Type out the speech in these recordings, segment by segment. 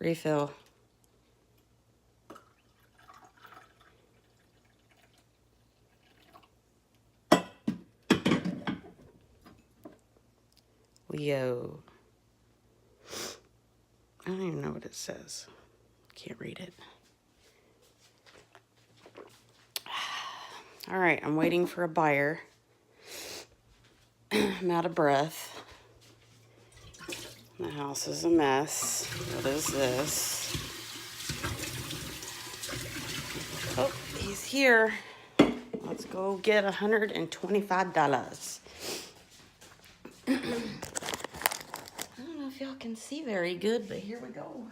Refill. Yo. I don't even know what it says. Can't read it. All right, I'm waiting for a buyer. I'm out of breath. The house is a mess. What is this? Oh, he's here. Let's go get $125. I don't know if y'all can see very good, but here we go.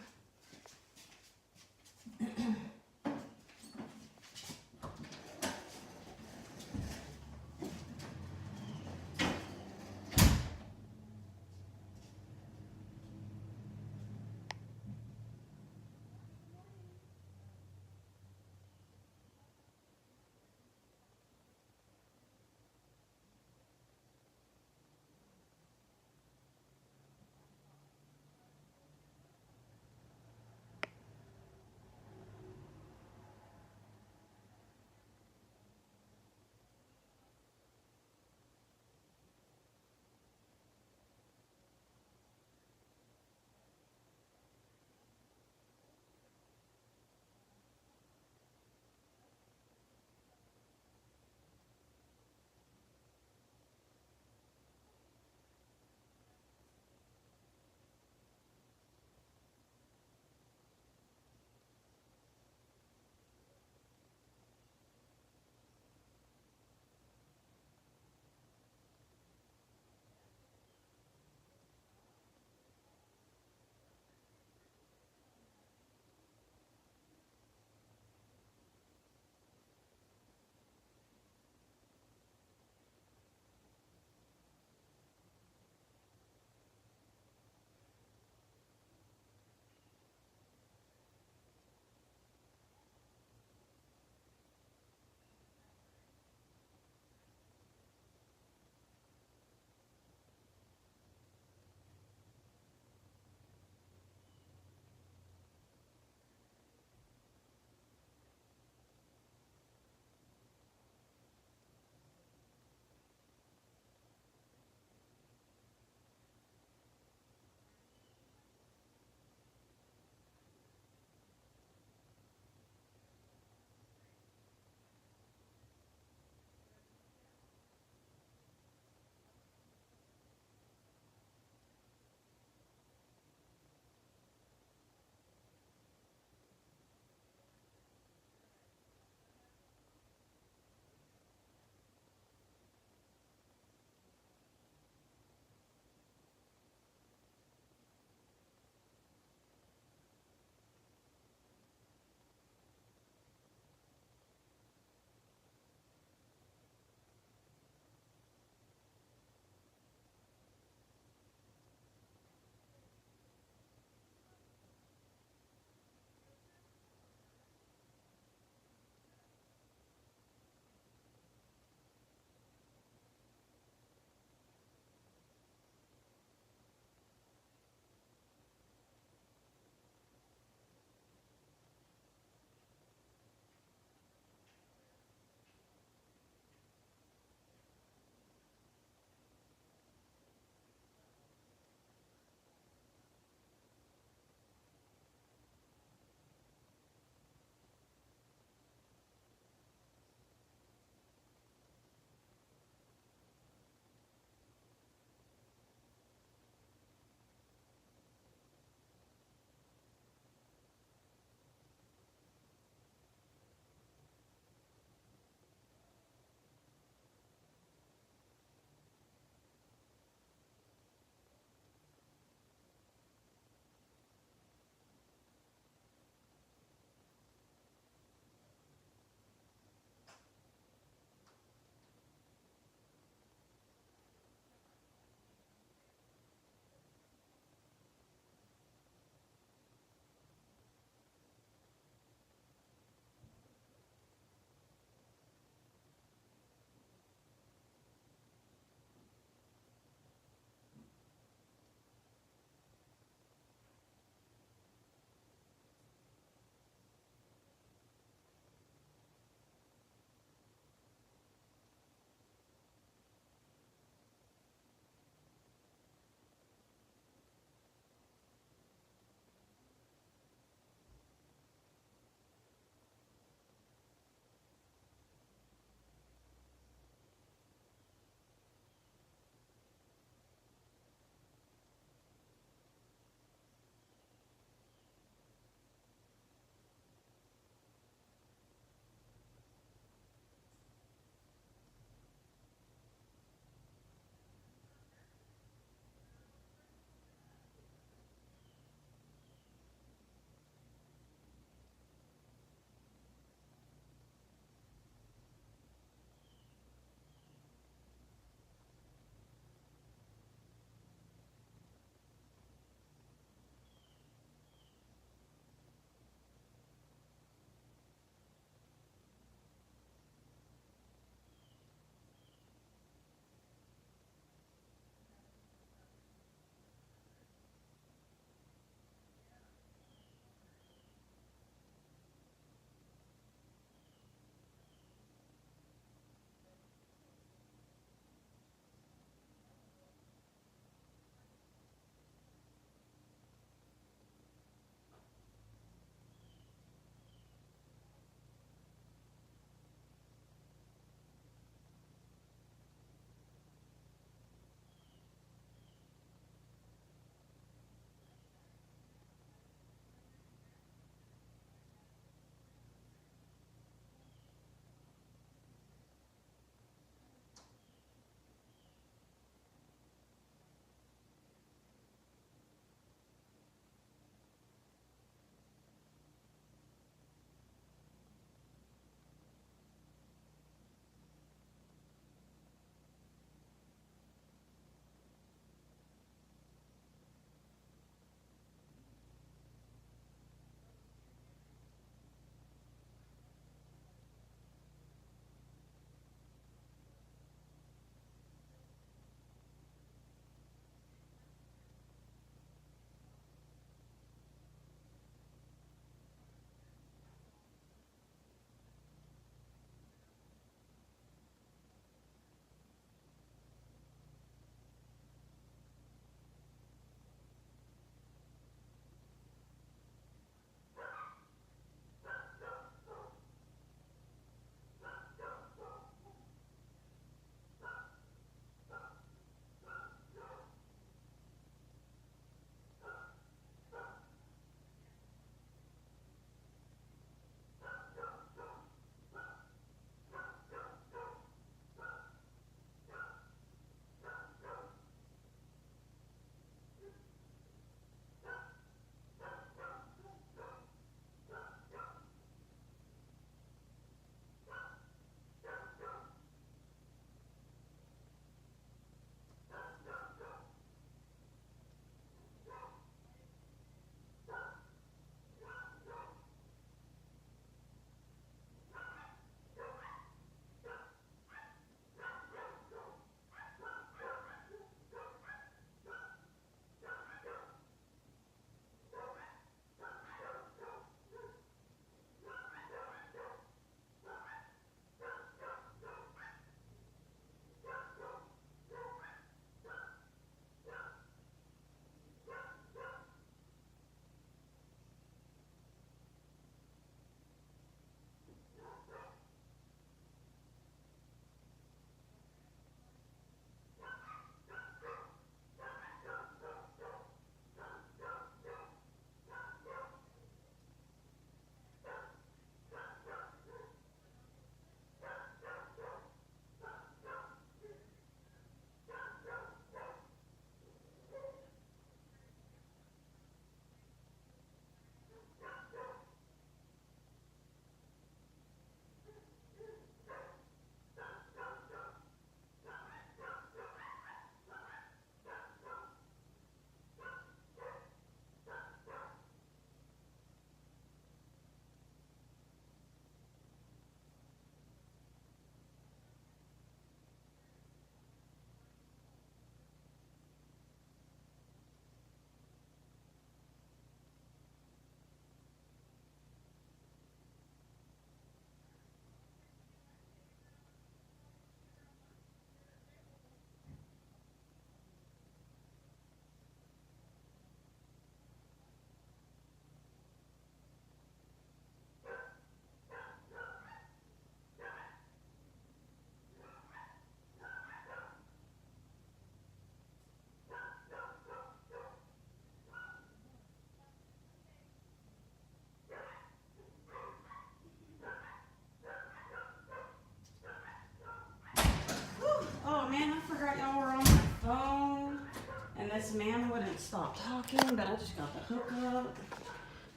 stop talking, but I just got the hook up.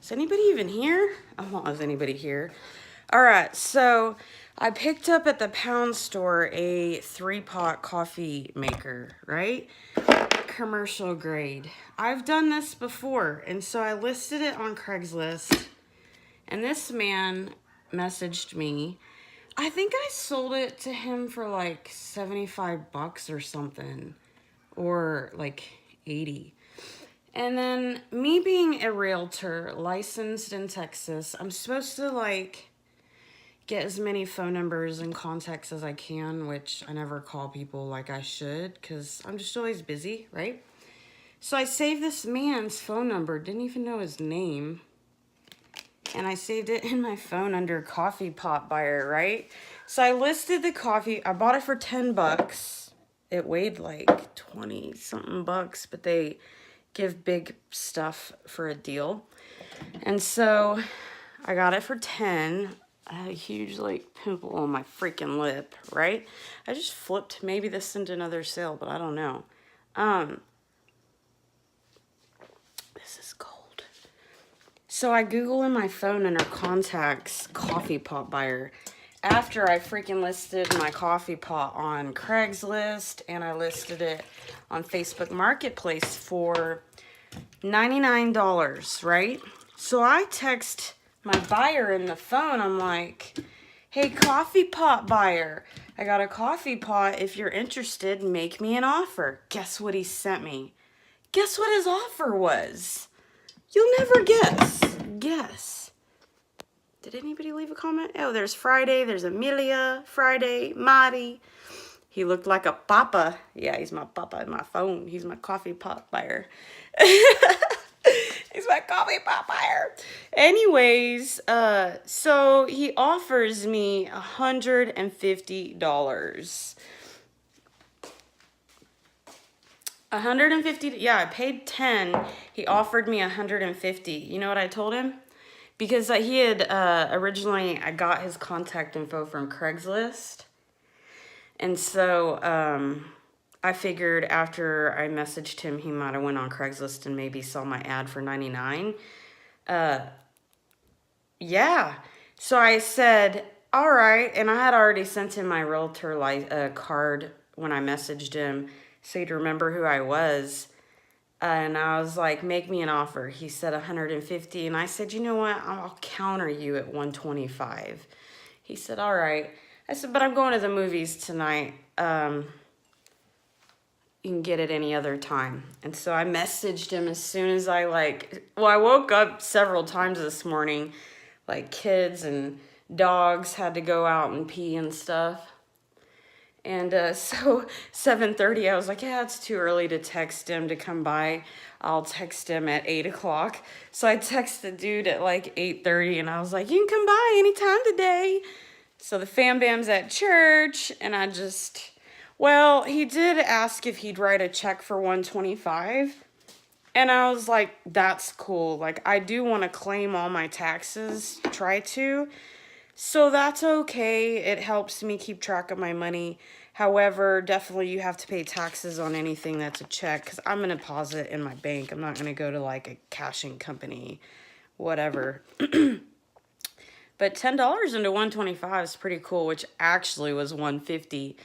Is anybody even here? I don't know, is anybody here? All right, so I picked up at the pound store a 3-pot coffee maker, right? Commercial grade. I've done this before, and so I listed it on Craigslist, and this man messaged me. I think I sold it to him for like 75 bucks or something, or like 80. And then me being a realtor licensed in Texas, I'm supposed to like get as many phone numbers and contacts as I can, which I never call people like I should because I'm just always busy, right? So I saved this man's phone number, didn't even know his name. And I saved it in my phone under coffee pot buyer, right? So I listed the coffee. I bought it for 10 bucks. It weighed like 20 something bucks, but they give big stuff for a deal. And so I got it for 10. I had a huge like pimple on my freaking lip, right? I just flipped maybe this into another sale, but I don't know. This is cold. So I Google in my phone under contacts coffee pot buyer after I freaking listed my coffee pot on Craigslist and I listed it on Facebook Marketplace for $99, right? So I text my buyer in the phone. I'm like, hey, coffee pot buyer, I got a coffee pot. If you're interested, make me an offer. Guess what he sent me? Guess what his offer was? You'll never guess. Guess. Did anybody leave a comment? Oh, there's Friday. There's Amelia. Friday. Marty. He looked like a papa. Yeah, he's my papa in my phone. He's my coffee pot buyer. He's my coffee pot buyer. Anyways, so he offers me $150. $150. Yeah, I paid 10. He offered me 150. You know what I told him? Because he had originally, I got his contact info from Craigslist. And so I figured after I messaged him, he might have went on Craigslist and maybe saw my ad for 99. Yeah. So I said, all right. And I had already sent him my realtor card when I messaged him, so he'd remember who I was. And I was like, make me an offer. He said 150. And I said, you know what? I'll counter you at 125. He said, all right. I said, but I'm going to the movies tonight. You can get it any other time. And so I messaged him as soon as I I woke up several times this morning. Like kids and dogs had to go out and pee and stuff. And so 7:30, I was like, yeah, it's too early to text him to come by. I'll text him at 8 o'clock. So I texted the dude at like 8:30 and I was like, you can come by anytime today. So the fam bam's at church and he did ask if he'd write a check for 125. And I was like, that's cool. Like, I do want to claim all my taxes, try to. So that's okay. It helps me keep track of my money. However, definitely you have to pay taxes on anything that's a check because I'm going to deposit in my bank. I'm not going to go to like a cashing company, whatever. But $10 into 125 is pretty cool, which actually was 150.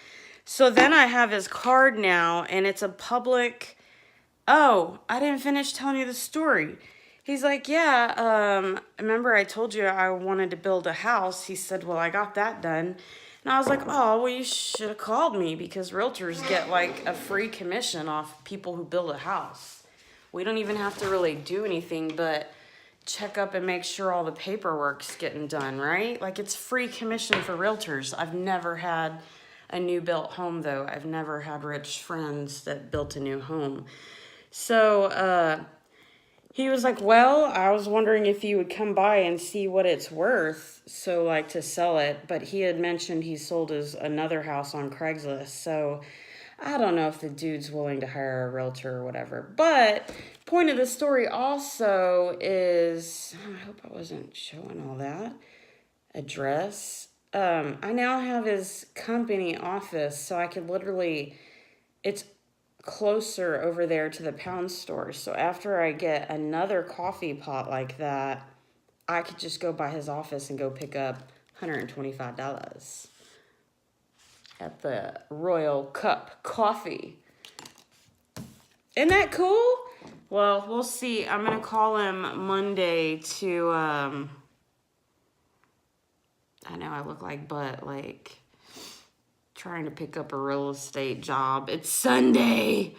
So then I have his card now, and it's a public... Oh, I didn't finish telling you the story. He's like, yeah, remember I told you I wanted to build a house? He said, well, I got that done. And I was like, oh, well, you should have called me because realtors get like a free commission off people who build a house. We don't even have to really do anything but check up and make sure all the paperwork's getting done, right? Like, it's free commission for realtors. I've never had a new built home, though. I've never had rich friends that built a new home. So he was like, well, I was wondering if you would come by and see what it's worth, so like to sell it. But he had mentioned he sold another house on Craigslist. So I don't know if the dude's willing to hire a realtor or whatever. But point of the story also is, I hope I wasn't showing all that, address. I now have his company office, so I could literally, it's closer over there to the pound store. So after I get another coffee pot like that, I could just go by his office and go pick up $125 at the Royal Cup Coffee. Isn't that cool? Well, we'll see. I'm going to call him Monday to, I know I look like butt, like trying to pick up a real estate job. It's Sunday.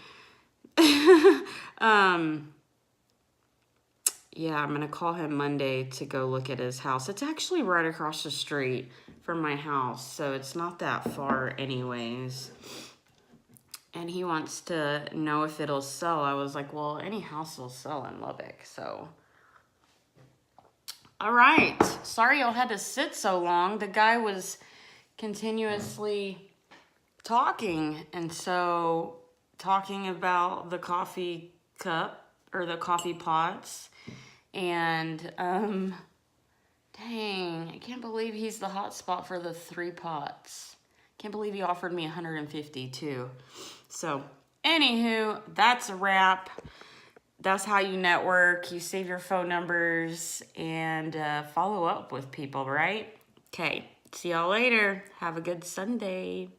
Yeah, I'm going to call him Monday to go look at his house. It's actually right across the street from my house, so it's not that far anyways. And he wants to know if it'll sell. I was like, well, any house will sell in Lubbock, so. All right. Sorry y'all had to sit so long. The guy was continuously talking, and so talking about the coffee cup or the coffee pots. And, dang, I can't believe he's the hot spot for the 3 pots. Can't believe he offered me 150 too. So, anywho, that's a wrap. That's how you network. You save your phone numbers and follow up with people, right? Okay, see y'all later. Have a good Sunday.